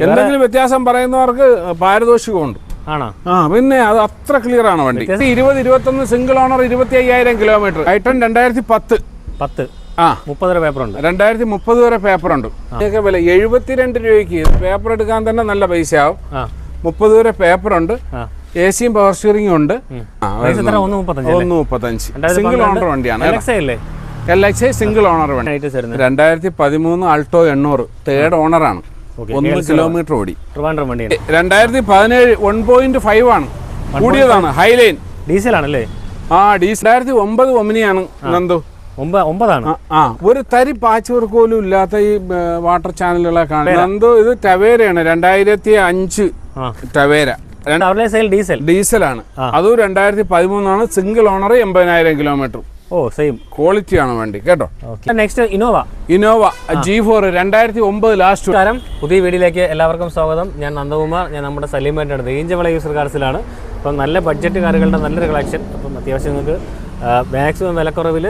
എന്തെങ്കിലും വ്യത്യാസം പറയുന്നവർക്ക് പാരിതോഷികമുണ്ട്. ആണോ? പിന്നെ അത് അത്ര ക്ലിയർ ആണ് വണ്ടി. 20-21 സിംഗിൾ ഓണർ 25,000 കിലോമീറ്റർ. ഐട്ടൺ 2010 30 വരെ പേപ്പറുണ്ട്. 2030 വരെ പേപ്പറുണ്ട്. വില 72 രൂപയ്ക്ക് പേപ്പർ എടുക്കാൻ തന്നെ നല്ല പൈസയാവും. 30 വരെ പേപ്പറുണ്ട്. AC പവർ സ്റ്റിയറിംഗും ഉണ്ട്. 135 സിംഗിൾ ഓണർ വണ്ടിയാണ്. LXI സിംഗിൾ ഓണർ വണ്ടി. 2013 ആൾട്ടോ 800 തേർഡ് ഓണറാണ്. 1 കിലോമീറ്റർ ഓടി. 2017 1.5 ആണ്, കൂടിയതാണ്. ഹൈലൈൻ ഡീസൽ ആണല്ലേ? ഡീസൽ. 2009 ഒമിനിയാണ് നന്ദു. 9 ഒരു തരി പാച്ച് വർക്ക് പോലും ഇല്ലാത്ത ഈ വാട്ടർ ചാനലുകളെ കാണും നന്ദു. ഇത് ടവേരയാണ്. 2005 ടവേര ഡീസലാണ്. അതും 2013 ആണ്. Single owner 80,000 kilometre. Same quality ആണ് വണ്ടി കേട്ടോ. Next Innova G4 2009 last. പുതിയ വീഡിയോയിലേക്ക് എല്ലാവർക്കും സ്വാഗതം. ഞാൻ നന്ദകുമാർ. ഞാൻ നമ്മുടെ സലീമേൻ്റെ അടുത്ത് ഈഞ്ചവിള യൂസർ കാർസിലാണ്. അപ്പം നല്ല ബഡ്ജറ്റ് കാറുകളുടെ നല്ലൊരു കളക്ഷൻ. അപ്പം അത്യാവശ്യം നിങ്ങൾക്ക് മാക്സിമം വിലക്കുറവിൽ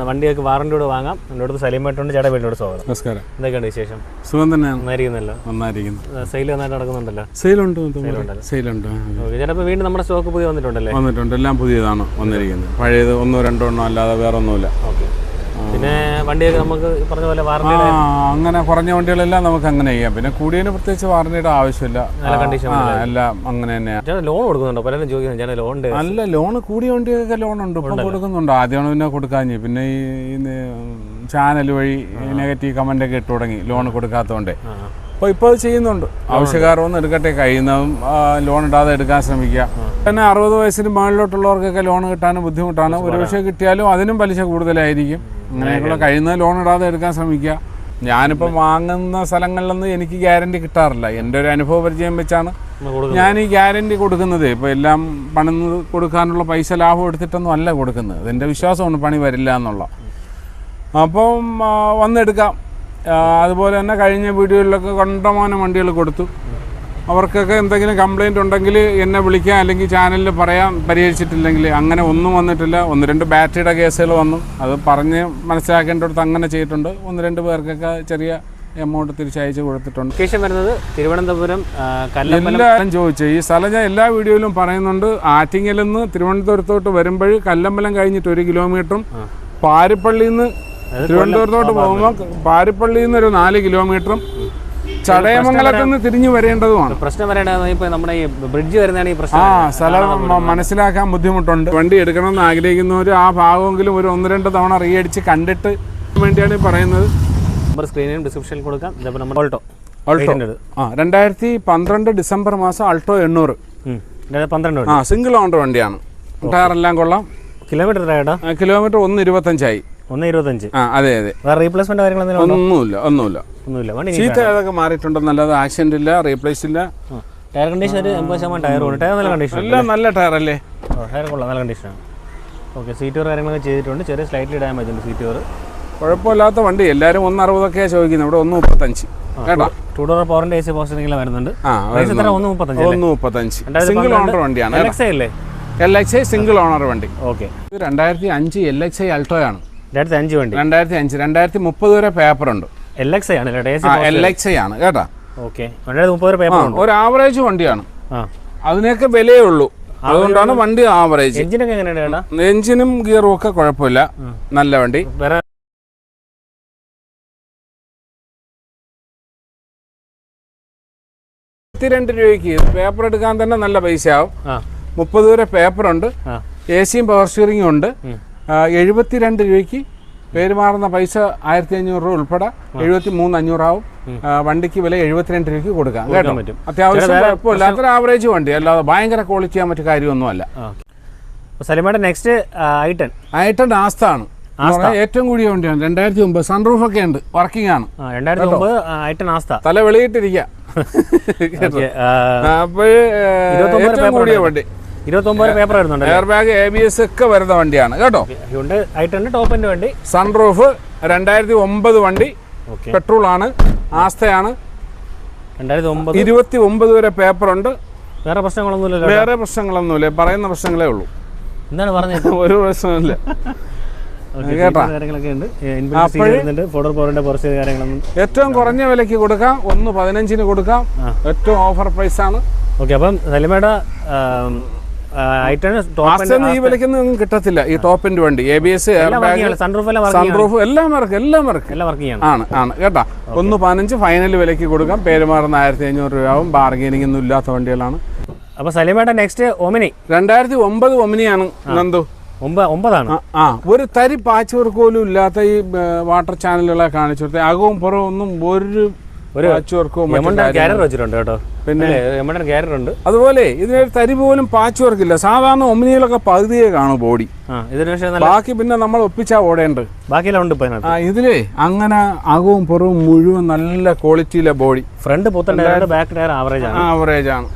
വണ്ടിയൊക്കെ വാറണ്ടിയോട് വാങ്ങാം. എൻ്റെ അടുത്ത് സലീമേട്ടുണ്ട്. ചേട്ടാ വീടിനോട് സ്വാഗതം. നമസ്കാരം. എന്തൊക്കെയുണ്ട് വിശേഷം? സുഖം തന്നെയാണ്. നന്നായിരിക്കുന്നല്ലോ. സെയിൽ നന്നായിട്ട് നടക്കുന്നുണ്ടല്ലോ. സെയിലുണ്ട്. ചേട്ടാ വീണ്ടും നമ്മുടെ സ്റ്റോക്ക് പുതിയ വന്നിട്ടുണ്ടല്ലേ? വന്നിട്ടുണ്ട്. എല്ലാം പുതിയതാണ് വന്നിരിക്കുന്നത്. പഴയത് 1-2 അല്ലാതെ വേറെ ഒന്നുമില്ല. പിന്നെ വണ്ടിയൊക്കെ നമുക്ക് പറഞ്ഞ പോലെ വാറണ്ടി അങ്ങനെ കുറഞ്ഞ വണ്ടികളെല്ലാം നമുക്ക് അങ്ങനെ ചെയ്യാം. പിന്നെ കൂടിയതിന് പ്രത്യേകിച്ച് വാറണ്ടിയുടെ ആവശ്യമില്ല. എല്ലാം അങ്ങനെ തന്നെയാണ്. ലോൺ കൊടുക്കുന്നുണ്ടോ? പലരും ചോദിക്കുന്നു ലോൺ. അല്ല, ലോൺ കൂടിയ വണ്ടിയൊക്കെ ലോണുണ്ട്, ഇപ്പം കൊടുക്കുന്നുണ്ട്. ആദ്യമാണ് പിന്നെ കൊടുക്കാഞ്ഞ്. പിന്നെ ഈ ചാനൽ വഴി നെഗറ്റീവ് കമന്റ് ഒക്കെ ഇട്ട് തുടങ്ങി ലോൺ കൊടുക്കാത്തതുകൊണ്ട്. അപ്പോൾ ഇപ്പോൾ അത് ചെയ്യുന്നുണ്ട്. ആവശ്യക്കാർ ഒന്ന് എടുക്കട്ടെ, കഴിയുന്നതും ലോൺ ഇടാതെ എടുക്കാൻ ശ്രമിക്കുക. പിന്നെ 60 വയസ്സിന് മുകളിലോട്ടുള്ളവർക്കൊക്കെ ലോൺ കിട്ടാനും ബുദ്ധിമുട്ടാണ്. ഒരുപക്ഷെ കിട്ടിയാലും അതിനും പലിശ കൂടുതലായിരിക്കും. അങ്ങനെയൊക്കെയുള്ള കഴിയുന്നത് ലോൺ ഇടാതെ എടുക്കാൻ ശ്രമിക്കുക. ഞാനിപ്പോൾ വാങ്ങുന്ന സ്ഥലങ്ങളിലൊന്നും എനിക്ക് ഗ്യാരണ്ടി കിട്ടാറില്ല. എൻ്റെ ഒരു അനുഭവ പരിചയം വെച്ചാണ് ഞാൻ ഈ ഗ്യാരണ്ടി കൊടുക്കുന്നത്. ഇപ്പോൾ എല്ലാം പണിന്ന് കൊടുക്കാനുള്ള പൈസ ലാഭം എടുത്തിട്ടൊന്നും അല്ല കൊടുക്കുന്നത്. അതെൻ്റെ വിശ്വാസമാണ് പണി വരില്ല എന്നുള്ള. അപ്പം വന്നെടുക്കാം. അതുപോലെ തന്നെ കഴിഞ്ഞ വീഡിയോയിലൊക്കെ കണ്ടമാനം വണ്ടികൾ കൊടുത്തു. അവർക്കൊക്കെ എന്തെങ്കിലും കംപ്ലയിൻ്റ് ഉണ്ടെങ്കിൽ എന്നെ വിളിക്കാം, അല്ലെങ്കിൽ ചാനലിൽ പറയാം. പരിഹരിച്ചിട്ടില്ലെങ്കിൽ അങ്ങനെ ഒന്നും വന്നിട്ടില്ല. 1-2 ബാറ്ററിയുടെ കേസുകൾ വന്നു. അത് പറഞ്ഞ് മനസ്സിലാക്കേണ്ടടുത്ത് അങ്ങനെ ചെയ്തിട്ടുണ്ട്. 1-2 പേർക്കൊക്കെ ചെറിയ എമൗണ്ട് തിരിച്ചയച്ച് കൊടുത്തിട്ടുണ്ട്. വരുന്നത് തിരുവനന്തപുരം എല്ലാവരും ചോദിച്ചു ഈ സ്ഥലം ഞാൻ എല്ലാ വീഡിയോയിലും പറയുന്നുണ്ട്. ആറ്റിങ്ങൽ നിന്ന് തിരുവനന്തപുരത്തോട്ട് വരുമ്പോൾ കല്ലമ്പലം കഴിഞ്ഞിട്ട് 1 കിലോമീറ്ററും പാരിപ്പള്ളിയിൽ നിന്ന് തിരുവനന്തപുരത്തോട്ട് പോകുമ്പോൾ പാരിപ്പള്ളിയിൽ നിന്ന് ഒരു 4 കിലോമീറ്ററും ചടയമംഗലത്ത് നിന്ന് തിരിഞ്ഞു വരേണ്ടതുമാണ്. പ്രശ്നം നമ്മുടെ ഈ ബ്രിഡ്ജ് വരുന്നതാണ് ഈ പ്രശ്നം. സ്ഥലം മനസ്സിലാക്കാൻ ബുദ്ധിമുട്ടുണ്ട്. വണ്ടി എടുക്കണമെന്ന് ആഗ്രഹിക്കുന്നവർ ആ ഭാഗമെങ്കിലും ഒരു 1-2 തവണ റീഅടിച്ച് കണ്ടിട്ട് വേണ്ടിയാണ് പറയുന്നത്. സ്ക്രീനിലും ഡിസ്ക്രിപ്ഷനിൽ കൊടുക്കാം. 2012 ഡിസംബർ മാസം ആൾട്ടോ 800 സിംഗിൾ ഓണർ വണ്ടിയാണ്. ടയറെല്ലാം കൊള്ളാം. കിലോമീറ്റർ 125 അതെ. റീപ്ലേസ്മെന്റ് ഒന്നുമില്ല. സീറ്റ് അതൊക്കെ മാറിയിട്ടുണ്ടെന്നല്ലാതെ ആക്സിഡന്റ് ഇല്ല, റീപ്ലേസ് ഇല്ല. ടയർ കണ്ടീഷൻ 80% ടയറുണ്ട്. ടയർ നല്ല കണ്ടീഷൻ. എല്ലാം നല്ല ടയർ അല്ലേ? ടയർ കൊള്ളാം, നല്ല കണ്ടീഷനാണ്. ഓക്കെ. സീറ്റ് കവർ കാര്യങ്ങളൊക്കെ ചെയ്തിട്ടുണ്ട്. ചെറിയ സ്ലൈറ്റ്ലി ഡാമേജ് ഉണ്ട് സീറ്റ് കവർ. കുഴപ്പമില്ലാത്ത വണ്ടി. എല്ലാവരും 160 ചോദിക്കുന്നത്. ഇവിടെ 135 കേട്ടോ. 2 ഡോർ പവറിന്റെ AC പോസ്റ്ററിംഗ് വരുന്നുണ്ട്. 135 സിംഗിൾ ഓണർ വണ്ടിയാണ്. LXI സിംഗിൾ ഓണർ വണ്ടി. ഓക്കെ. 2005 LXI ആൾട്ടോ ആണ്. 2005 വണ്ടി. 2030 വരെ പേപ്പർ ഉണ്ട്. LXI ആണ് കേട്ടാ. ഓക്കെ. 2030 വരെ പേപ്പർ ഉണ്ട്. ഒരു ആവറേജ് വണ്ടിയാണ്. അതിനൊക്കെ വിലയേ ഉള്ളൂ. അതുകൊണ്ടാണ് വണ്ടി ആവറേജ്. എഞ്ചിനൊക്കെ എങ്ങനെയാണ്? എഞ്ചിനും ഗിയറും ഒക്കെ കുഴപ്പമില്ല, നല്ല വണ്ടി. 72 രൂപയ്ക്ക് പേപ്പർ എടുക്കാൻ തന്നെ നല്ല പൈസയാവും. 30 വരെ പേപ്പറുണ്ട്. AC പവർ സ്റ്റിയറിംഗും ഉണ്ട്. 72 രൂപയ്ക്ക് പേരുമാറുന്ന പൈസ 1500 രൂപ ഉൾപ്പെടെ 73,500 ആവും. വണ്ടിക്ക് വില 72 രൂപയ്ക്ക് കൊടുക്കാം കേട്ടോ. അത്യാവശ്യം കുഴപ്പമില്ലാത്തൊരു ആവറേജ് വണ്ടി, അല്ലാതെ ഭയങ്കര ക്വാളിറ്റി ചെയ്യാൻ പറ്റിയ കാര്യമൊന്നുമല്ല. നെക്സ്റ്റ് ഐട്ടൺ ആസ്താണ്. ഏറ്റവും കൂടിയ വണ്ടിയാണ്. 2009 സൺറൂഫ് ഒക്കെ ഉണ്ട്, വർക്കിംഗ് ആണ്. 2009 തല വെളിയിട്ടിരിക്കുക. ഏറ്റവും കൂടിയ വണ്ടി. 29 പേപ്പർ വരുന്നുണ്ട്. എയർ ബാഗ്, ABS ഒക്കെ വരുന്ന വണ്ടിയാണ് കേട്ടോ. ടോപ്പ് എൻഡ് വണ്ടി. സൺറൂഫ്. 2009 വണ്ടി. പെട്രോൾ ആണ്, ആസ്തയാണ്. 29 വരെ പേപ്പർ ഉണ്ട്. വേറെ പ്രശ്നങ്ങളൊന്നുമില്ല. പറയുന്ന പ്രശ്നങ്ങളേ ഉള്ളൂ. എന്താണ് പറഞ്ഞത്? ഒരു പ്രശ്നമില്ല. കേട്ടാ. കാര്യങ്ങളൊക്കെ ഉണ്ട്. ഫോർഡർ പവറിന്റെ കുറച്ച് കാര്യങ്ങളൊന്നും ഏറ്റവും കുറഞ്ഞ വിലയ്ക്ക് കൊടുക്കാം, 1.15 കൊടുക്കാം, ഏറ്റവും ഓഫർ പ്രൈസ് ആണ്. ഓക്കെ, അപ്പം സലിമയുടെ ഈ വിലക്കൊന്നും കിട്ടത്തില്ല. ഈ ടോപ്പിന്റെ വണ്ടി ABS, സൺറൂഫ് എല്ലാം ആണ് കേട്ടാ. 1.15 ഫൈനൽ വിലയ്ക്ക് കൊടുക്കാം. പേരുമാറുന്ന 1500 രൂപയാവും. ബാർഗെയിനിങ് ഒന്നും ഇല്ലാത്ത വണ്ടികളാണ്. അപ്പൊ സലിമയുടെ നെക്സ്റ്റ് ഒമിനി 2009 ഒമിനിയാണ് നന്ദു. 9 ഒരു തരി പാച്ച് വർക്ക് പോലും ഇല്ലാത്ത ഈ വാട്ടർ ചാനലുകളെ കാണിച്ചു കൊടുത്തത്. അകവും പുറവും ഒന്നും ഒരു പാച്ച് വർക്കും വെച്ചിട്ടുണ്ട് കേട്ടോ. പിന്നെ ഉണ്ട്. അതുപോലെ ഇതിനൊരു തരി പോലും പാച്ച് വർക്ക് ഇല്ല. സാധാരണ ഒമിനിയിലൊക്കെ പകുതിയെ കാണും ബോഡി, ബാക്കി പിന്നെ നമ്മൾ ഒപ്പിച്ചാ ഓടേണ്ടത്. ബാക്കിയെല്ലാം ഉണ്ട്. ഇതിലേ അങ്ങനെ അകവും പുറവും മുഴുവൻ നല്ല ക്വാളിറ്റിയിലെ ബോഡി. ഫ്രണ്ട് പുത്തൻ, ബാക്ക് ടയർ ആവറേജ് ആണ്.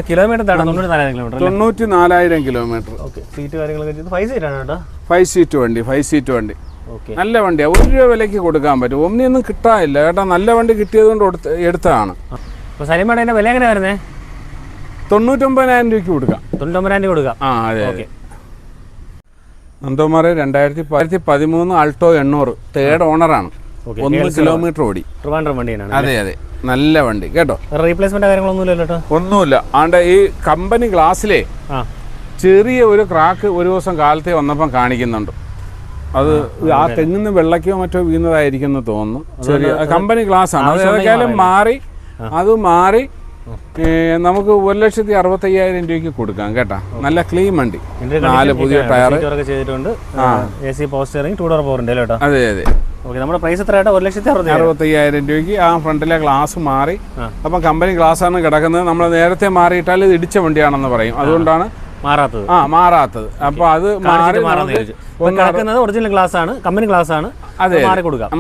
Kilometre 94,000 kilometre. സീറ്റ് കാര്യങ്ങളൊക്കെ 5 സീറ്റാണ് കേട്ടോ. 5 സീറ്റ് വണ്ടി നല്ല വണ്ടിയാണ്. 1 രൂപ വിലയ്ക്ക് കൊടുക്കാൻ പറ്റും. ഒന്നിയൊന്നും കിട്ടാനില്ല കേട്ടോ. നല്ല വണ്ടി കിട്ടിയത് കൊണ്ട് എടുത്തതാണ്. സലിമയുടെ വില എങ്ങനെ വരുന്നത്? 99,000 രൂപയ്ക്ക് കൊടുക്കാം. 99,000 കൊടുക്കാം. അതെ. നന്ദകുമാർ 2013 ആൾട്ടോ 800 തേർഡ് ഓണറാണ്. 1 കിലോമീറ്റർ ഓടി. അതെ, നല്ല വണ്ടി കേട്ടോ. റീപ്ലേസ്മെന്റ് കാര്യങ്ങളൊന്നുമില്ല. ഒന്നുമില്ല. ആണ്ട് ഈ കമ്പനി ഗ്ലാസ്സിലെ ചെറിയ ഒരു ക്രാക്ക് ഒരു ദിവസം കാലത്തെ വന്നപ്പം കാണിക്കുന്നുണ്ട്. അത് ആ തെങ്ങിന്ന് വെള്ളക്കോ മറ്റോ വീണതായിരിക്കും എന്ന് തോന്നുന്നു. ചെറിയ കമ്പനി ഗ്ലാസ് ആണ്. അത് ഏതൊക്കെയാലും മാറി നമുക്ക് 1,65,000 രൂപയ്ക്ക് കൊടുക്കാം കേട്ടാ. നല്ല ക്ലീൻ വണ്ടി, 4 പുതിയ ടയർ ചെയ്തിട്ടുണ്ട്. അതെ. നമ്മുടെ പ്രൈസ് എത്രയായിട്ട്? 1,65,000 രൂപയ്ക്ക് ആ ഫ്രണ്ടിലെ ഗ്ലാസ് മാറി. അപ്പം കമ്പനി ഗ്ലാസ് ആണ് കിടക്കുന്നത്. നമ്മൾ നേരത്തെ മാറിയിട്ടാൽ ഇത് ഇടിച്ച വണ്ടിയാണെന്ന് പറയും. അതുകൊണ്ടാണ് മാറാത്തത്. അപ്പൊ അത് ഒറിജിനൽ ഗ്ലാസ് ആണ്, കമ്പനി ഗ്ലാസ് ആണ്. അതെ,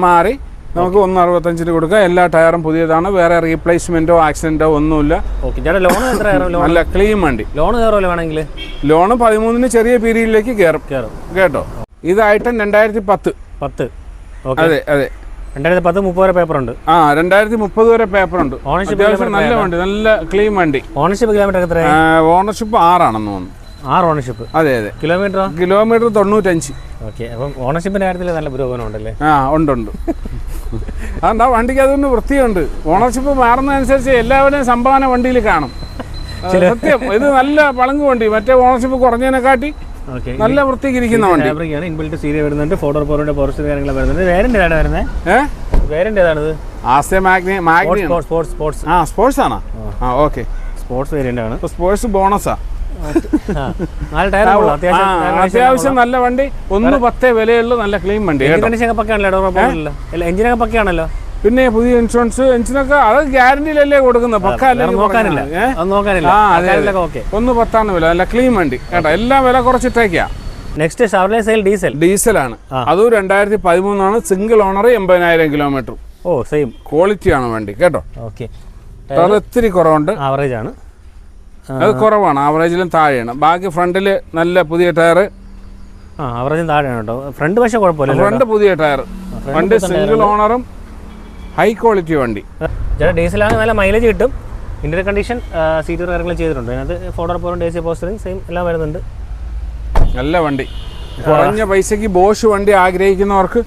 മാറി നമുക്ക് 1.65 കൊടുക്കാം. എല്ലാ ടയറും പുതിയതാണ്. വേറെ റീപ്ലേസ്മെന്റോ ആക്സിഡന്റോ ഒന്നുമില്ല. നല്ല ക്ലീൻ വണ്ടി. ലോണ് 13 ചെറിയ പീരീഡിലേക്ക് കയറും കേട്ടോ. ഇതായിട്ട് 2010. അതെ 2010 30 വരെ പേപ്പർ ഉണ്ട്. 2030 വരെ പേപ്പർ ഉണ്ട്. നല്ല വണ്ടി, നല്ല ക്ലീൻ വണ്ടി. ഓണർഷിപ്പ് കിലോമീറ്റർ ഓണർഷിപ്പ് 6 ആണെന്ന് തോന്നുന്നു. 6 ഓണർഷിപ്പ്. അതെ. കിലോമീറ്റർ 95. അപ്പം ഓണർഷിപ്പിന്റെ കാര്യത്തിൽ നല്ല പുരോഗമനം ഉണ്ടല്ലേ? ഉണ്ട്. അതെന്താ വണ്ടിക്ക് അതൊന്ന് വൃത്തിയുണ്ട്. ഓണർഷിപ്പ് മാറുന്നതനുസരിച്ച് എല്ലാവരുടെയും സംഭാവന വണ്ടിയിൽ കാണും. സത്യം, ഇത് നല്ല പളങ്ക് വണ്ടി. മറ്റേ ഓണർഷിപ്പ് കുറഞ്ഞതിനെക്കാട്ടി നല്ല വൃത്തിക്ക് ഇരിക്കുന്ന വണ്ടി. ഇൻബിൽറ്റ് സീരിയ വരുന്നുണ്ട്. ഫോർഡർ പവറിന്റെ പോർച്ച് കാര്യങ്ങൾ വരുന്നുണ്ട്. വേരിയന്റ് ഏതാണ് വരുന്നത്? വേരിയന്റ് ഏതാണിത്? സ്പോർട്സ് ആണോ? ഓക്കെ, സ്പോർട്സ് വേരിയന്റ് ആണ്. സ്പോർട്സ് ബോണസാ. അത്യാവശ്യം നല്ല വണ്ടി. 1.10 വിലയുള്ള നല്ല ക്ലീൻ വണ്ടി. എഞ്ചിനൊക്കെ പക്കയാണല്ലോ. പിന്നെ പുതിയ ഇൻഷുറൻസ്, എഞ്ചിനൊക്കെ അത് ഗ്യാരണ്ടിയിലല്ലേ കൊടുക്കുന്നത്. പക്ക നോക്കാനില്ല. 1.10 വില. നല്ല ക്ലീൻ വണ്ടി കേട്ടോ. എല്ലാം വില കുറച്ചിട്ടേക്കാ. നെക്സ്റ്റ് ഷവർലെ സെയിൽ ഡീസലാണ്. അതും 2013 ആണ്. Single owner, 80,000 kilometre. Same quality ആണ് വണ്ടി കേട്ടോ. ഇത്തിരി കുറവുണ്ട്. ആവറേജ് ആണ്. അത് കുറവാണ്, ആവറേജിലും താഴെയാണ്. ബാക്കി ഫ്രണ്ടില് നല്ല പുതിയ ടയർ. ആവറേജിലും താഴെയാണ് കേട്ടോ. ഫ്രണ്ട് പക്ഷേ കുഴപ്പമില്ല. ഫ്രണ്ട് പുതിയ ടയർ. വണ്ടി സിംഗിൾ ഓണറും ഹൈ ക്വാളിറ്റി വണ്ടി. ഡീസലാണ്. നല്ല മൈലേജ് കിട്ടും. ഇന്റീരിയർ കണ്ടീഷൻ, സീറ്റ് കാര്യങ്ങൾ ചെയ്തിട്ടുണ്ട്. അതിനകത്ത് ഫോർഡർ പവറും AC പോസ്റ്ററിംഗ് സെയിം എല്ലാം വരുന്നുണ്ട്. നല്ല വണ്ടി. കുറഞ്ഞ പൈസക്ക് ബോഷ് വണ്ടി ആഗ്രഹിക്കുന്നവർക്ക്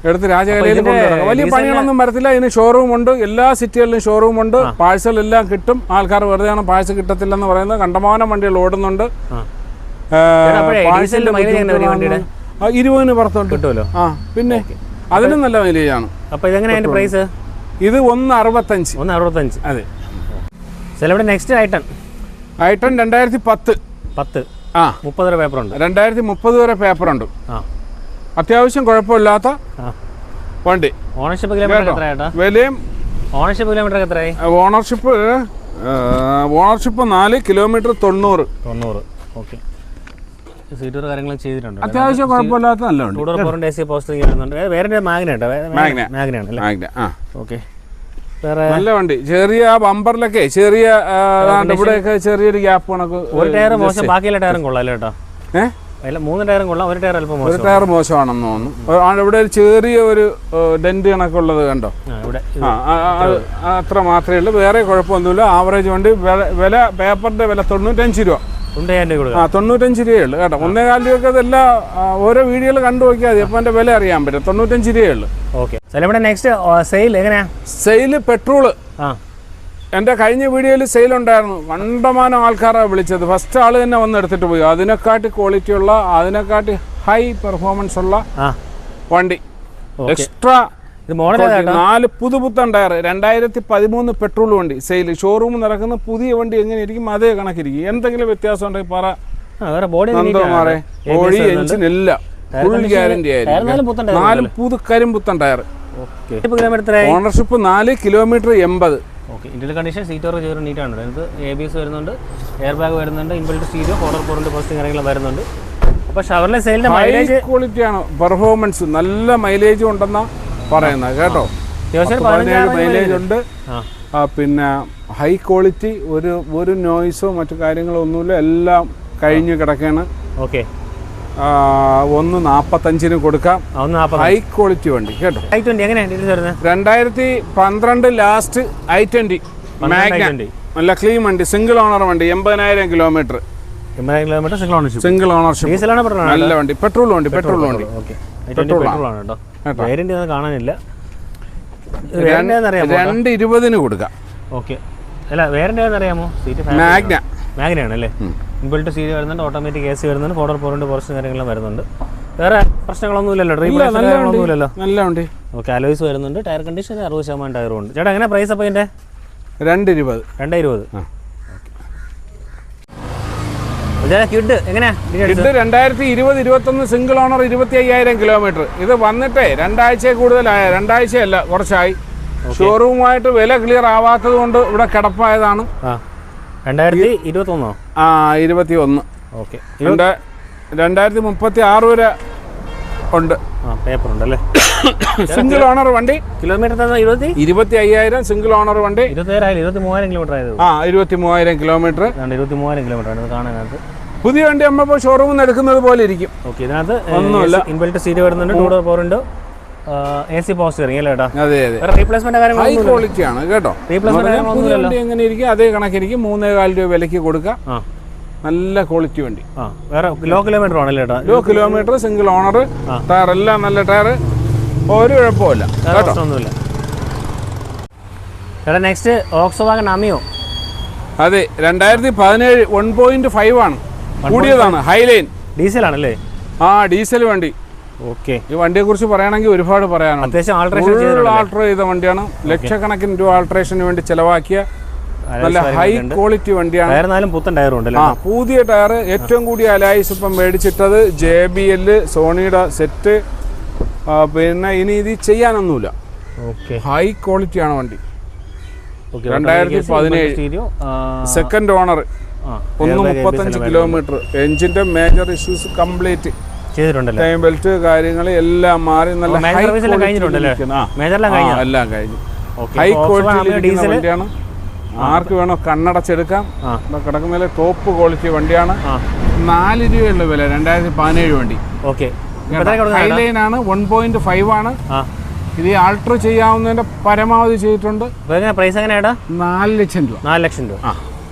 എടുത്ത് രാജകലയിൽ കൊണ്ടുവരാം. വലിയ പണികളൊന്നും വരത്തില്ല. ഇതിന് ഷോറൂം ഉണ്ട്. എല്ലാ സിറ്റികളിലും ഷോറൂം ഉണ്ട്. പാഴ്സൽ എല്ലാം കിട്ടും. ആൾക്കാർ വെറുതെയാണ് പാഴ്സൽ കിട്ടത്തില്ലെന്ന് പറയുന്നത്. കണ്ടമാനം വണ്ടികൾ ഓടുന്നുണ്ട്. 20 പുറത്തോട്ട് കിട്ടുമല്ലോ. പിന്നെ അതിനും നല്ല മൈലേജ് ആണ്. അപ്പൊ ഇതെങ്ങനെയാണ് പ്രൈസ്? ഇത് 1.65. അതെ. നെക്സ്റ്റ് ഐട്ടൺ 2010. 30 വരെ പേപ്പർ ഉണ്ട്. 2030 വരെ പേപ്പർ ഉണ്ട്. അത്യാവശ്യം കുഴപ്പമില്ലാത്ത വണ്ടി. ഓണർഷിപ്പ് കിലോമീറ്റർ എത്രയാ? വിലയും ഓണർഷിപ്പ് കിലോമീറ്റർ എത്രയായി? Ownership 4 kilometre 90. ഓക്കെ. സീറ്റർ കാര്യങ്ങൾ ചെയ്തിട്ടുണ്ട്. അത്യാവശ്യം കുഴപ്പമില്ലാത്ത നല്ല വണ്ടി. AC പോസ്റ്ററിംഗ് വരുന്നുണ്ട്. വേറെ മാഗ്നയാണ്. ഓക്കെ. നല്ല വണ്ടി. ചെറിയ ബമ്പറിലൊക്കെ ചെറിയ ഇവിടെയൊക്കെ ചെറിയൊരു ഗ്യാപ്പ് കണക്ക്. ഒരു ടയർ മോശം, ബാക്കിയുള്ള ടയറും കൊള്ളാം കേട്ടോ. 3 ടയറും കൊള്ളാം, ഒരു ടയർ അല്പം മോശം. ഒരു ടയർ മോശമാണെന്ന് തോന്നുന്നു. ഇവിടെ ഒരു ചെറിയ ഒരു ഡെന്റ് കണക്കുള്ളത് കണ്ടോ. അത്ര മാത്രമേ ഉള്ളൂ. വേറെ കുഴപ്പമൊന്നുമില്ല. ആവറേജ് വണ്ടി. വില പേപ്പറിന്റെ വില 95 രൂപ. 95 രൂപ കൊടുക്കാം. 95 രൂപയേ ഉള്ളൂ കേട്ടോ. 1.25 രൂപയ്ക്ക് അതെല്ലാം ഓരോ വീഡിയോയിൽ കണ്ടു നോക്കിയാൽ മതി. അപ്പോൾ എൻ്റെ വില അറിയാൻ പറ്റും. 95 രൂപയേ ഉള്ളൂ. ഓക്കെ. സലീമേട്ട നെക്സ്റ്റ് സെയിൽ എങ്ങനെയാ? Sale petrol. എൻ്റെ കഴിഞ്ഞ വീഡിയോയിൽ സെയിൽ ഉണ്ടായിരുന്നു. കണ്ടമാനം ആൾക്കാരാണ് വിളിച്ചത്. ഫസ്റ്റ് ആൾ തന്നെ വന്ന് എടുത്തിട്ട് പോയി. അതിനെക്കാട്ടി ക്വാളിറ്റി ഉള്ള, അതിനെക്കാട്ടി ഹൈ പെർഫോമൻസ് ഉള്ള വണ്ടി. എക്സ്ട്രാ 4 പുതുപുത്തൻ ടയർ. 2013 പെട്രോൾ വണ്ടി സെയിൽ. ഷോറൂം നടക്കുന്ന പുതിയ വണ്ടി എങ്ങനെ ഇരിക്കും അതേ കണക്കിരിക്കും. എന്തെങ്കിലും വ്യത്യാസം ഉണ്ടെങ്കിൽ പറ. ബോഡി എഞ്ചിൻ എല്ലാം ഫുൾ ഗ്യാരണ്ടി ആയിരിക്കും. 4 പുതു കരിമ്പുത്തൻ tyre. Ownership 4 kilometre 80. Okay. Indian condition seat ഓർ ചെയ്ത് നീറ്റാണ്. അതിനകത്ത് ABS വരുന്നുണ്ട്, എയർ ബാഗ് വരുന്നുണ്ട്, ഇൻബിൽറ്റ് സ്റ്റീരിയോ, ഫോർഡർ പോറിൻ്റെ പോസ്റ്റിംഗ് കാര്യങ്ങളും വരുന്നുണ്ട്. അപ്പോൾ ഷവർലെ സെയിലിൻ്റെ മൈലേജ് ക്വാളിറ്റിയാണ്. പെർഫോമൻസ് നല്ല മൈലേജ് ഉണ്ടെന്നാണ് പറയുന്നത് കേട്ടോ. 17 മൈലേജ് ഉണ്ട്. പിന്നെ ഹൈ ക്വാളിറ്റി, ഒരു നോയ്സോ മറ്റു കാര്യങ്ങളോ ഒന്നുമില്ല. എല്ലാം കഴിഞ്ഞ് കിടക്കുകയാണ്. ഓക്കെ. 1.45 കൊടുക്കാം. ഹൈ ക്വാളിറ്റി വണ്ടി കേട്ടോ. i20 എങ്ങനെയാണ്? 2012 ലാസ്റ്റ് i20 മാഗ്ന. നല്ല ക്ലീൻ വണ്ടി, സിംഗിൾ ഓണർ വണ്ടി, 80,000 കിലോമീറ്റർ. 80,000 kilometre single ownership. ഡീസലാണ് നല്ല വണ്ടി. പെട്രോൾ വണ്ടി. പെട്രോളാണ് കേട്ടോ. വേരിയന്റ് ഒന്നും കാണാനില്ല. 2.20 കൊടുക്കാം. ഓക്കെ. അല്ല വേരിയന്റ് ഏതാണെന്നറിയാമോ? മാഗ്നയാണല്ലേ? ഇൻബിൽറ്റ് സീറ്റ് വരുന്നുണ്ട്, ഓട്ടോമാറ്റിക് AC വരുന്നുണ്ട്, ഫോർഡർ പോറിൻ്റെ പോർഷൻ കാര്യങ്ങളെല്ലാം വരുന്നുണ്ട്. വേറെ പ്രശ്നങ്ങളൊന്നുമില്ലല്ലോ? ഡ്രീമില്ലല്ലോ? നല്ല വണ്ടി. ഓക്കെ. അലോയ്സ് വരുന്നുണ്ട്. ടയർ കണ്ടീഷൻ 60% ടയറും ഉണ്ട്. ചേട്ടാ എങ്ങനെ പ്രൈസ് അപ്പോൾ ഇതിൻ്റെ? 2.20. 2.20. കിഡ് എങ്ങനെയാ? Kwid 2020-21 single owner, 25,000 kilometre. ഇത് വന്നിട്ടേ 2 ആഴ്ച കൂടുതലായ. 2 ആഴ്ചയല്ല, കുറച്ചായി. ഷോറൂമായിട്ട് വില ക്ലിയർ ആവാത്തത് കൊണ്ട് ഇവിടെ കിടപ്പായതാണ്. 2021. 21. ഓക്കെ. 2036 വരെ ഉണ്ട്. പേപ്പർ ഉണ്ടല്ലേ? സിംഗിൾ ഓണർ വണ്ടി. കിലോമീറ്റർ 25,000 സിംഗിൾ ഓണർ വണ്ടി. 23,000 കിലോമീറ്റർ ആയത്. 23,000 കിലോമീറ്റർ. 23,000 കിലോമീറ്റർ ആണ് കാണാനകത്ത്. പുതിയ വണ്ടി നമ്മളിപ്പോൾ ഷോറൂമിൽ നിന്ന് എടുക്കുന്നത് പോലെ ഇരിക്കും. ഓക്കെ. ഇതിനകത്ത് ഒന്നുമില്ല. ഇൻബിൽറ്റ് സീറ്റ് വരുന്നുണ്ട്, 2 ഡോർ പോറുണ്ട്, AC പവർ സ്റ്റിയറിംഗ് അല്ലേ ചേട്ടാ? അതെ അതെ. റീപ്ലേസ്മെന്റ് കാര്യങ്ങൾ ഹൈ ക്വാളിറ്റി ആണ് കേട്ടോ. റീപ്ലേസ്മെന്റ് എങ്ങനെ ഇരിക്കും അതേ കണക്കിരിക്കും. 3.25 രൂപ വിലയ്ക്ക് കൊടുക്കാം. നല്ല ക്വാളിറ്റി വണ്ടി. വേറെ ലോ കിലോമീറ്റർ ആണല്ലേ ചേട്ടാ? Low kilometre, single owner, tyre എല്ലാം നല്ല ടയർ, ഒരു കുഴപ്പമില്ല കേട്ടോ. ഒന്നുമില്ല ചേട്ടാ. Next Volkswagen Ameo. അതെ. 2017 1.5 ആണ്. കൂടിയതാണ്. ഹൈലൈൻ ഡീസൽ ആണല്ലേ? ഡീസൽ വണ്ടി. ഓക്കെ. ഈ വണ്ടിയെ കുറിച്ച് പറയുകയാണെങ്കിൽ ഒരുപാട് പറയാനുണ്ട്. അത്യാവശ്യം ആൾട്ടർ ചെയ്ത വണ്ടിയാണ്. ലക്ഷക്കണക്കിന് രൂപ ആൾട്ടറേഷന് വേണ്ടി ചെലവാക്കിയ നല്ല ഹൈ ക്വാളിറ്റി വണ്ടിയാണ്. പുത്തൻ ടയറും ഉണ്ടല്ലോ. പുതിയ ടയർ. ഏറ്റവും കൂടിയ അലൈസ് ഇപ്പം മേടിച്ചിട്ടത് JBL, സോണിയുടെ സെറ്റ്. പിന്നെ ഇനി ഇത് ചെയ്യാനൊന്നുമില്ല. ഹൈ ക്വാളിറ്റി ആണ് വണ്ടി. 2017 സെക്കൻഡ് ഓണർ, 1.35 കിലോമീറ്റർ. എഞ്ചിന്റെ മേജർ ഇഷ്യൂസ് കംപ്ലീറ്റ് ചെയ്തിട്ടുണ്ടല്ലോ. ടൈം ബെൽറ്റ് കാര്യങ്ങൾ എല്ലാം മാറി നല്ല എല്ലാം കഴിഞ്ഞു. ഹൈ ക്വാളിറ്റി വണ്ടിയാണ്. ആർക്ക് വേണോ കണ്ണടച്ചെടുക്കാം. കിടക്കുന്നതിലെ ടോപ്പ് ക്വാളിറ്റി വണ്ടിയാണ്. 4 രൂപയുള്ള വില. 2017 വണ്ടി. ഓക്കെ. ഹൈലൈൻ ആണ്. 1.5 ആണ്. ഇത് ആൾട്ടർ ചെയ്യാവുന്നതിന്റെ പരമാവധി ചെയ്തിട്ടുണ്ട്. പ്രൈസ് എങ്ങനെയാ? 4 ലക്ഷം രൂപ. 4 ലക്ഷം രൂപ.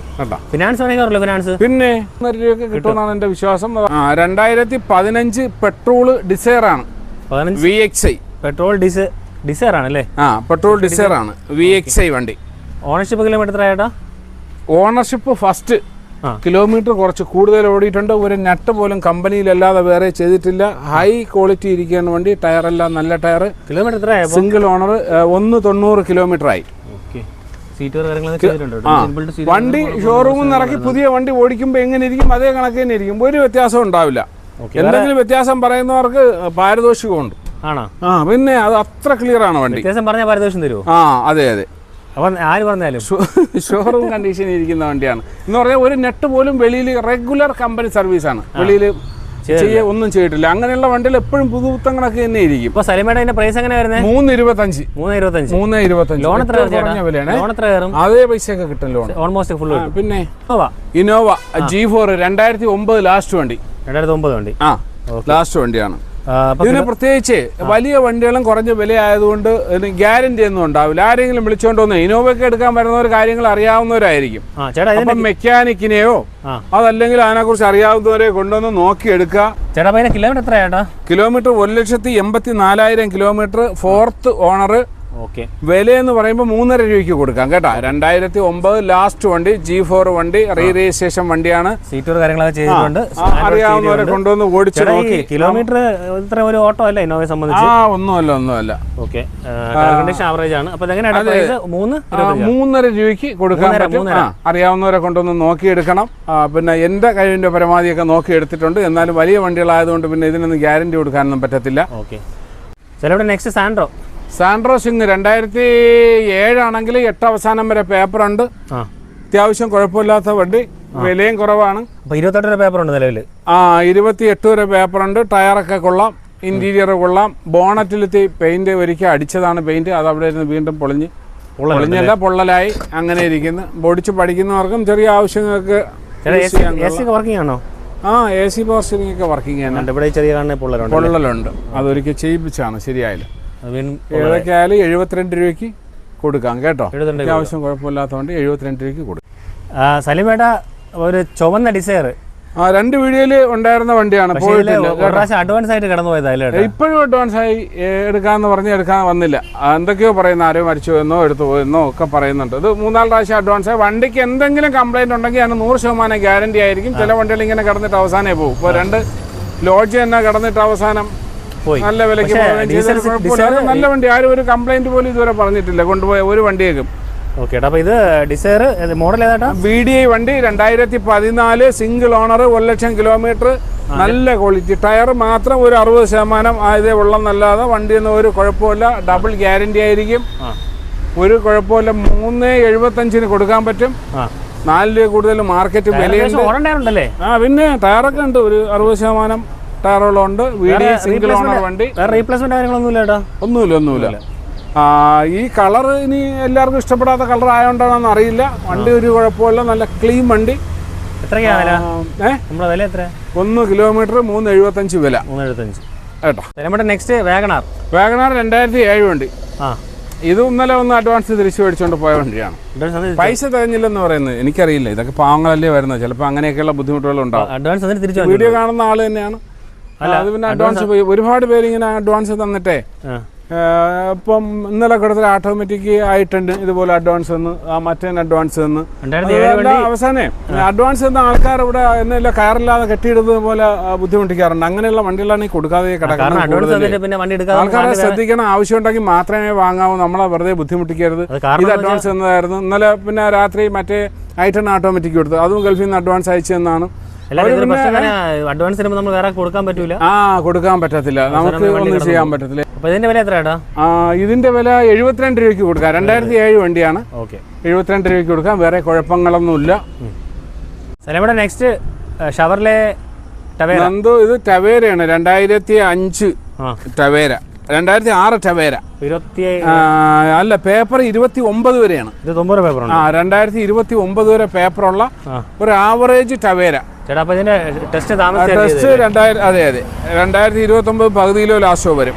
ഫിനാൻസ് ഫിനാൻസ് പിന്നെ രൂപയൊക്കെ കിട്ടുമെന്നാണ് എന്റെ വിശ്വാസം. 2015 പെട്രോൾ ഡിസയർ ആണ്. VXI പെട്രോൾ ഡിസയർ ആണല്ലേ? പെട്രോൾ ഡിസയർ ആണ്. VXI വണ്ടി. ഓണർഷിപ്പ് കിലോമീറ്റർ ആയിട്ടാ? Ownership first. കിലോമീറ്റർ കുറച്ച് കൂടുതൽ ഓടിയിട്ടുണ്ട്. ഒരു നട്ട് പോലും കമ്പനിയിലല്ലാതെ വേറെ ചെയ്തിട്ടില്ല. ഹൈ ക്വാളിറ്റി ഇരിക്കുന്ന വണ്ടി. ടയറെല്ലാം നല്ല tyre. Kilometre single owner. 190 kilometre ആയി. വണ്ടി ഷോറൂമിൽ നിന്ന് ഇറക്കി പുതിയ വണ്ടി ഓടിക്കുമ്പോൾ എങ്ങനെ ഇരിക്കും അതേ കണക്ക് തന്നെ ഇരിക്കും. ഒരു വ്യത്യാസം ഉണ്ടാവില്ല. എന്തെങ്കിലും വ്യത്യാസം പറയുന്നവർക്ക് പാരിതോഷികമുണ്ട്. പിന്നെ അത് അത്ര ക്ലിയർ ആണ് വണ്ടി. പാരിതോഷം തരുമോ? അതെ അതെ. ആര് പറഞ്ഞാലും ഷോറൂം കണ്ടീഷൻ ഇരിക്കുന്ന വണ്ടിയാണ് എന്ന് പറഞ്ഞാൽ ഒരു നെറ്റ് പോലും വെളിയിൽ റെഗുലർ കമ്പനി സർവീസാണ്. വെളിയിൽ ഒന്നും ചെയ്തിട്ടില്ല. അങ്ങനെയുള്ള വണ്ടികൾ എപ്പോഴും പുതുപുത്തങ്ങളൊക്കെ തന്നെ ഇരിക്കും. ഇപ്പൊ സലിമേടെ പ്രൈസ് എങ്ങനെ വരുന്നത്? 3.25. ലോൺ വിലയാണ്. അതേ പൈസയൊക്കെ കിട്ടും ലോൺ. Almost full. പിന്നെ ഇന്നോവ G4 2009 ലാസ്റ്റ് വണ്ടി. 2009 വണ്ടി. ലാസ്റ്റ് വണ്ടിയാണ്. ഇതിന് പ്രത്യേകിച്ച് വലിയ വണ്ടികളും കുറഞ്ഞ വില ആയതുകൊണ്ട് ഇതിന് ഗ്യാരണ്ടി ഒന്നും ഉണ്ടാവില്ല. ആരെങ്കിലും വിളിച്ചുകൊണ്ട് വന്ന് ഇനോവയൊക്കെ എടുക്കാൻ വരുന്നവർ കാര്യങ്ങൾ അറിയാവുന്നവരായിരിക്കും. അപ്പം മെക്കാനിക്കിനെയോ അതല്ലെങ്കിൽ അതിനെക്കുറിച്ച് അറിയാവുന്നവരെ കൊണ്ടുവന്ന് നോക്കിയെടുക്കുക. കിലോമീറ്റർ എത്രയാ? Kilometre 1,84,000 kilometre, 4th owner. വില എന്ന് പറയുമ്പോൾ 3.5 രൂപയ്ക്ക് കൊടുക്കാം കേട്ടോ. 2009 ലാസ്റ്റ് വണ്ടി, G4 വണ്ടി, റീ രജിസ്ട്രേഷൻ വണ്ടിയാണ്. സീറ്റൂർ കാര്യങ്ങളൊക്കെ ചെയ്തിട്ടുണ്ട്. അറിയാവുന്നവരെ കൊണ്ടുവന്ന് ഓടിച്ചു നോക്കി. കിലോമീറ്റർ ഇത്ര ഒരു ഓട്ടോ അല്ല ഇന്നോവയെ സംബന്ധിച്ച്? ഒന്നുമല്ല. ഓക്കെ, ആവറേജ് ആണ്. അപ്പൊ 3.5 രൂപയ്ക്ക് കൊടുക്കാൻ പറ്റും. അറിയാവുന്നവരെ കൊണ്ടുവന്ന് നോക്കിയെടുക്കണം. പിന്നെ എന്റെ കഴിവിന്റെ പരമാവധിയൊക്കെ നോക്കി എടുത്തിട്ടുണ്ട്. എന്നാലും വലിയ വണ്ടികളായതുകൊണ്ട് പിന്നെ ഇതിനൊന്നും ഗ്യാരണ്ടി കൊടുക്കാനൊന്നും പറ്റത്തില്ല. ഓക്കെ, നെക്സ്റ്റ് സാൻഡ്രോ സിംഗ് 2007 ആണെങ്കിൽ 8 അവസാനം വരെ പേപ്പറുണ്ട്. അത്യാവശ്യം കുഴപ്പമില്ലാത്ത വണ്ടി, വിലയും കുറവാണ്. 28 വരെ പേപ്പറുണ്ട് നിലവിൽ. 28 വരെ പേപ്പറുണ്ട്. ടയറൊക്കെ കൊള്ളാം, ഇന്റീരിയർ കൊള്ളാം. ബോണറ്റിലെത്തി പെയിന്റ് ഒരിക്കൽ അടിച്ചതാണ് പെയിന്റ്, അത് അവിടെ ഇരുന്ന് വീണ്ടും പൊളിഞ്ഞല്ല പൊള്ളലായി അങ്ങനെ ഇരിക്കുന്നു. പൊടിച്ച് പഠിക്കുന്നവർക്കും ചെറിയ ആവശ്യങ്ങൾക്ക് വർക്കിംഗ് ആണോ? AC പവർ സ്റ്റിയറിംഗ് ഒക്കെ വർക്കിംഗ് ആണ്. ഇവിടെ ചെറിയ പൊള്ളലുണ്ട്, അതൊരിക്കൽ ചെയ്യിപ്പിച്ചാണ്, ശരിയായില്ല. ഏതൊക്കെ ആയാലും 72 രൂപയ്ക്ക് കൊടുക്കാം കേട്ടോ. അത്യാവശ്യം കുഴപ്പമില്ലാത്തതുകൊണ്ട് 72 രൂപയ്ക്ക് കൊടുക്കാം. സലിമേട്ട ഒരു ചുവന്ന ഡിസയർ 2 വീഡിയോയിൽ ഉണ്ടായിരുന്ന വണ്ടിയാണ്. അഡ്വാൻസ് ആയിട്ട് കടന്നു പോയത്. ഇപ്പോഴും അഡ്വാൻസ് ആയി എടുക്കാന്ന് പറഞ്ഞ് എടുക്കാൻ വന്നില്ല. എന്തൊക്കെയോ പറയുന്ന, ആരോ മരിച്ചു എന്നോ എടുത്തു എന്നോ ഒക്കെ പറയുന്നുണ്ട്. ഇത് 3-4 പ്രാവശ്യം അഡ്വാൻസ് ആയി. വണ്ടിക്ക് എന്തെങ്കിലും കംപ്ലൈന്റ് ഉണ്ടെങ്കിൽ അതിന് 100% ഗ്യാരണ്ടി ആയിരിക്കും. ചില വണ്ടികൾ ഇങ്ങനെ കടന്നിട്ട് അവസാനമേ പോകും. ഇപ്പോൾ 2 ലോഡ്ജ് തന്നെ കടന്നിട്ട് അവസാനം നല്ല വിലയ്ക്ക് നല്ല വണ്ടി. ആരും ഒരു കംപ്ലൈന്റ് പോലും ഇതുവരെ പറഞ്ഞിട്ടില്ല കൊണ്ടുപോയ ഒരു വണ്ടിയേക്കും. VDI വണ്ടി 2014 സിംഗിൾ ഓണർ, 1,00,000 കിലോമീറ്റർ, നല്ല ക്വാളിറ്റി. ടയർ മാത്രം ഒരു 60% ആയതേ ഉള്ള, നല്ലാതെ വണ്ടിയൊന്നും ഒരു കുഴപ്പമില്ല. ഡബിൾ ഗ്യാരണ്ടി ആയിരിക്കും, ഒരു കുഴപ്പമില്ല. 3.75 കൊടുക്കാൻ പറ്റും. 4 രൂപ കൂടുതൽ മാർക്കറ്റ് വിലയുണ്ട്. പിന്നെ ടയറൊക്കെ ഉണ്ട്, ഒരു 60% ടയറുകളുണ്ട്. VDI സിംഗിൾ ഓണർ വണ്ടി. ഒന്നുമില്ല. ഈ കളർ ഇനി എല്ലാവർക്കും ഇഷ്ടപ്പെടാത്ത കളർ ആയതുകൊണ്ടാണെന്ന് അറിയില്ല. വണ്ടി ഒരു കുഴപ്പമില്ല, നല്ല ക്ലീൻ വണ്ടി. 1 കിലോമീറ്റർ 3.75 വില കേട്ടോ. നെക്സ്റ്റ് വാഗണാർ 2007 വണ്ടി. ഇത് ഇന്നലെ ഒന്ന് അഡ്വാൻസ് തിരിച്ചു മേടിച്ചുകൊണ്ട് പോയ വണ്ടിയാണ്. പൈസ തികഞ്ഞില്ലെന്ന് പറയുന്നത് എനിക്കറിയില്ല. ഇതൊക്കെ പാവങ്ങളല്ലേ വരുന്നത്, ചിലപ്പോൾ അങ്ങനെയൊക്കെയുള്ള ബുദ്ധിമുട്ടുകളുണ്ടാവും. വീഡിയോ കാണുന്ന ആള് തന്നെയാണ്. അത് പിന്നെ അഡ്വാൻസ് പോയി ഒരുപാട് പേര് ഇങ്ങനെ അഡ്വാൻസ് തന്നിട്ടേ. ഇപ്പം ഇന്നലെ കൊടുത്ത ഓട്ടോമാറ്റിക് ആയിട്ടുണ്ട് ഇതുപോലെ അഡ്വാൻസ് തന്നു, മറ്റേ അഡ്വാൻസ് തന്നു. അവസാനേ അഡ്വാൻസ് തന്ന ആൾക്കാർ ഇവിടെ എന്നല്ല കയറില്ലാതെ കെട്ടിയിടുന്നത് പോലെ ബുദ്ധിമുട്ടിക്കാറുണ്ട്. അങ്ങനെയുള്ള വണ്ടികളാണ് ഈ കൊടുക്കാതെ കിടക്കുന്നത്. ആൾക്കാരെ ശ്രദ്ധിക്കണം. ആവശ്യം ഉണ്ടെങ്കിൽ മാത്രമേ വാങ്ങാവൂ. നമ്മളെ വെറുതെ ബുദ്ധിമുട്ടിക്കരുത്. ഇത് അഡ്വാൻസ് തന്നതായിരുന്നു. ഇന്നലെ പിന്നെ രാത്രി മറ്റേ ഐറ്റൺ ഓട്ടോമാറ്റിക് കൊടുത്തു, അതും ഗൾഫിൽ നിന്ന് അഡ്വാൻസ് അയച്ചു തന്നാണ്. അഡ്വാൻസ് നമ്മൾ വേറെ കൊടുക്കാൻ പറ്റൂല. കൊടുക്കാൻ പറ്റത്തില്ല, നമുക്ക് ഒന്നും ചെയ്യാൻ പറ്റത്തില്ല. ഇതിന്റെ വില എത്രയാടാ? ഇതിന്റെ വില 72 രൂപയ്ക്ക് കൊടുക്കാം. 2007 വണ്ടിയാണ്. 72 രൂപയ്ക്ക് കൊടുക്കാം. വേറെ കുഴപ്പങ്ങളൊന്നുമില്ല. Next Chevrolet Nandu. ഇത് ടവേരയാണ്. 2005 ടവേര. 2006 ടവേര. അല്ല, പേപ്പർ 29 വരെയാണ്. 2029 വരെ പേപ്പറുള്ള ഒരു ആവറേജ് ടവേര. ടെസ്റ്റ് 2029 പകുതിയിലോ ലാസ്റ്റോ വരും.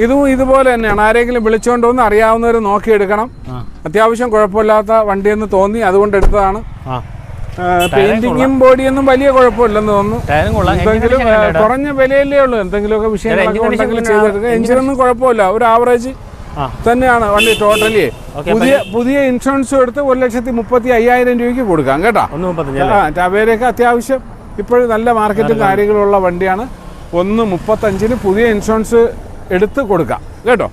ഇതും ഇതുപോലെ തന്നെയാണ്. ആരെങ്കിലും വിളിച്ചുകൊണ്ട് വന്ന് അറിയാവുന്നവർ നോക്കിയെടുക്കണം. അത്യാവശ്യം കുഴപ്പമില്ലാത്ത വണ്ടിയെന്ന് തോന്നി, അതുകൊണ്ട് എടുത്തതാണ്. പെയിന്റിങ്ങും ബോഡിയൊന്നും വലിയ കുഴപ്പമില്ലെന്ന് തോന്നുന്നു. എന്തെങ്കിലും കുറഞ്ഞ വിലയല്ലേ ഉള്ളൂ. എന്തെങ്കിലുമൊക്കെ വിഷയങ്ങളൊക്കെ ഉണ്ടെങ്കിൽ ചെയ്തെടുക്കുക. എഞ്ചിനൊന്നും കുഴപ്പമില്ല, ഒരു ആവറേജ് തന്നെയാണ് വണ്ടി ടോട്ടലി. പുതിയ ഇൻഷുറൻസ് എടുത്ത് 1,35,000 രൂപയ്ക്ക് കൊടുക്കാം കേട്ടോ. ടവേരയൊക്കെ അത്യാവശ്യം ഇപ്പോഴും നല്ല മാർക്കറ്റും കാര്യങ്ങളുള്ള വണ്ടിയാണ്. 1.35 പുതിയ ഇൻഷുറൻസ് എടുത്ത് കൊടുക്കാം കേട്ടോ.